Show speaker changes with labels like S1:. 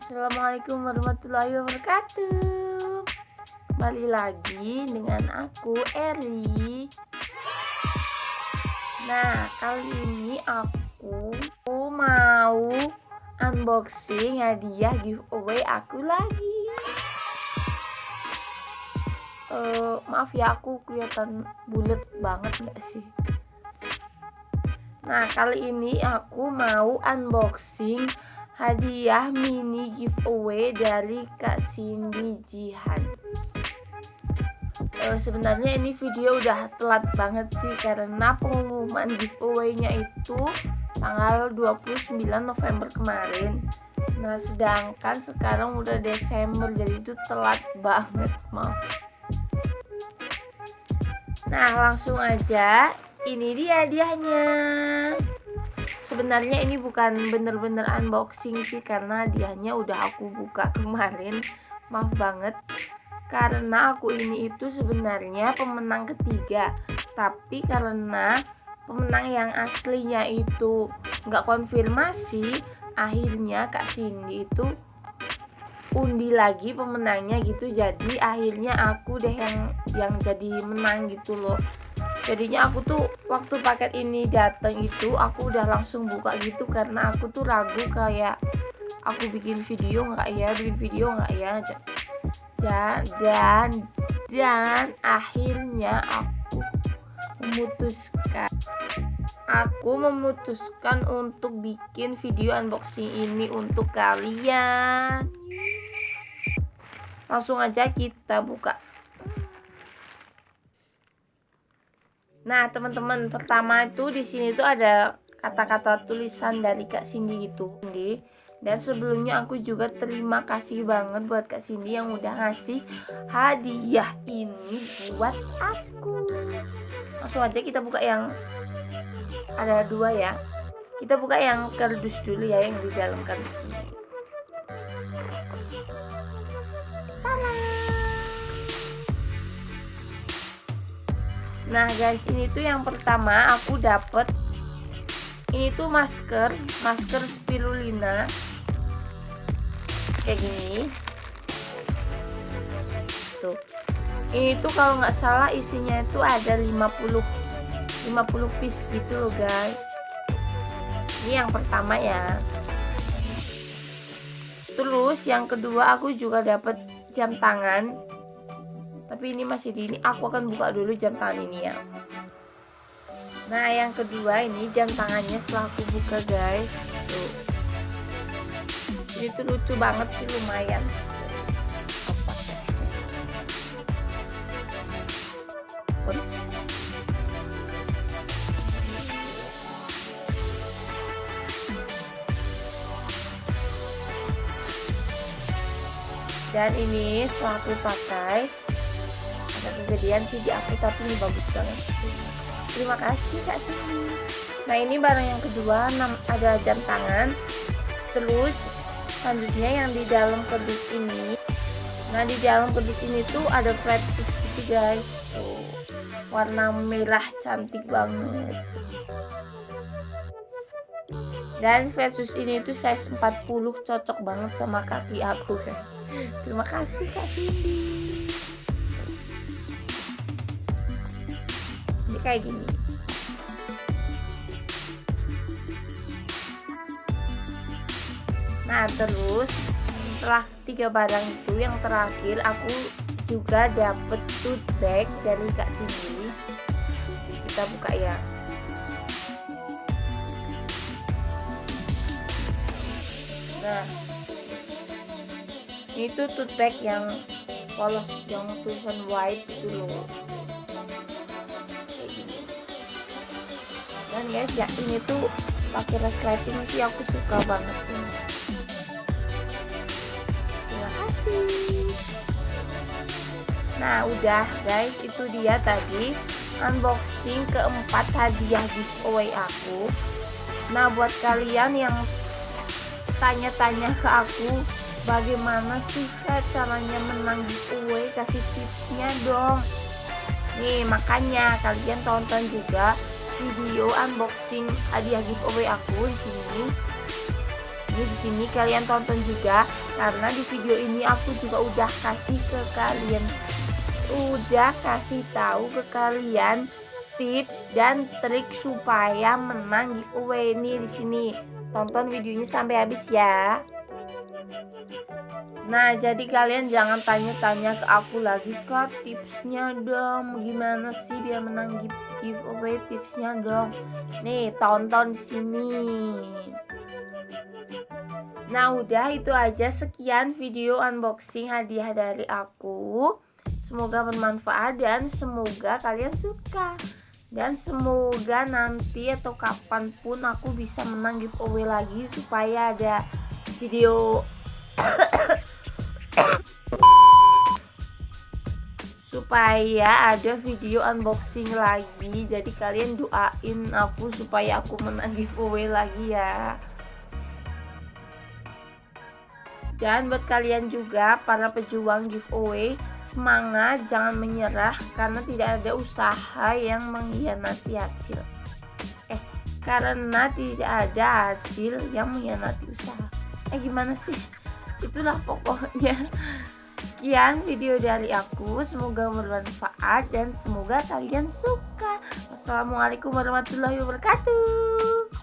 S1: Assalamualaikum warahmatullahi wabarakatuh. Kembali lagi dengan aku Eri. Nah, kali ini aku mau unboxing hadiah giveaway aku lagi. Maaf ya, aku kelihatan bulat banget gak sih? Nah, kali ini aku mau unboxing hadiah mini giveaway dari Kak Cindy Jihan. Sebenarnya ini video udah telat banget sih, karena pengumuman giveaway-nya itu tanggal 29 November kemarin. Nah, sedangkan sekarang udah Desember, jadi itu telat banget, maaf. Nah, langsung aja, ini dia hadiahnya. Sebenarnya ini bukan bener-bener unboxing sih, karena hadiahnya udah aku buka kemarin. Maaf banget, karena aku ini itu sebenarnya pemenang ketiga, tapi karena pemenang yang aslinya itu nggak konfirmasi, akhirnya Kak Cindy itu undi lagi pemenangnya gitu. Jadi akhirnya aku deh yang jadi menang gitu loh. Jadinya aku tuh waktu paket ini datang itu aku udah langsung buka gitu, karena aku tuh ragu kayak aku bikin video nggak ya, dan akhirnya aku memutuskan untuk bikin video unboxing ini untuk kalian. Langsung aja kita buka. Nah, teman-teman, pertama itu di sini tuh ada kata-kata tulisan dari Kak Cindy gitu. Dan sebelumnya aku juga terima kasih banget buat Kak Cindy yang udah ngasih hadiah ini buat aku. Langsung aja kita buka yang ada dua ya. Kita buka yang kardus dulu ya, yang di dalam kardus ini. Nah guys, ini tuh yang pertama aku dapet ini tuh masker spirulina kayak gini tuh. Ini tuh kalau nggak salah isinya itu ada 50 piece gitu loh guys. Ini yang pertama ya. Terus yang kedua aku juga dapet jam tangan, tapi ini masih di ini. Aku akan buka dulu jam tangan ini ya. Nah, yang kedua ini jam tangannya setelah aku buka guys. Tuh. Ini tuh lucu banget sih, lumayan. Dan ini setelah aku pakai, ada kejadian sih di aku, tapi ini bagus banget sih. Terima kasih Kak Cindy. Nah, ini barang yang kedua, ada jam tangan. Terus selanjutnya yang di dalam kardus ini. Nah, di dalam kardus ini tuh ada Versus gitu guys. Tuh, warna merah cantik banget. Dan Versus ini tuh size 40, cocok banget sama kaki aku guys. Terima kasih Kak Cindy. Ini kayak gini. Nah, terus setelah 3 barang itu, yang terakhir aku juga dapet tote bag dari Kak Cindy. Kita buka ya. Nah, ini tuh tote bag yang polos, yang tulisan white itu loh. Dan guys ya, ini tuh pakai resleting sih, aku suka banget ini. Terima kasih. Nah, udah guys, itu dia tadi unboxing keempat hadiah giveaway aku. Nah, buat kalian yang tanya-tanya ke aku, bagaimana sih Kak caranya menang giveaway, kasih tipsnya dong. Nih, makanya kalian tonton juga video unboxing hadiah giveaway aku di sini. Ini di sini kalian tonton juga, karena di video ini aku juga udah kasih tahu ke kalian tips dan trik supaya menang giveaway ini di sini. Tonton videonya sampai habis ya. Nah, jadi kalian jangan tanya-tanya ke aku lagi, Kak, tipsnya dong. Gimana sih biar menang giveaway, tipsnya dong. Nih, tonton di sini. Nah, udah itu aja, sekian video unboxing hadiah dari aku. Semoga bermanfaat dan semoga kalian suka. Dan semoga nanti atau kapanpun aku bisa menang giveaway lagi, supaya ada video unboxing lagi. Jadi kalian doain aku supaya aku menang giveaway lagi ya. Dan buat kalian juga para pejuang giveaway, semangat, jangan menyerah, karena tidak ada usaha yang mengkhianati hasil. Karena tidak ada hasil yang mengkhianati usaha. Gimana sih? Itulah pokoknya. Sekian video dari aku, semoga bermanfaat dan semoga kalian suka. Wassalamualaikum warahmatullahi wabarakatuh.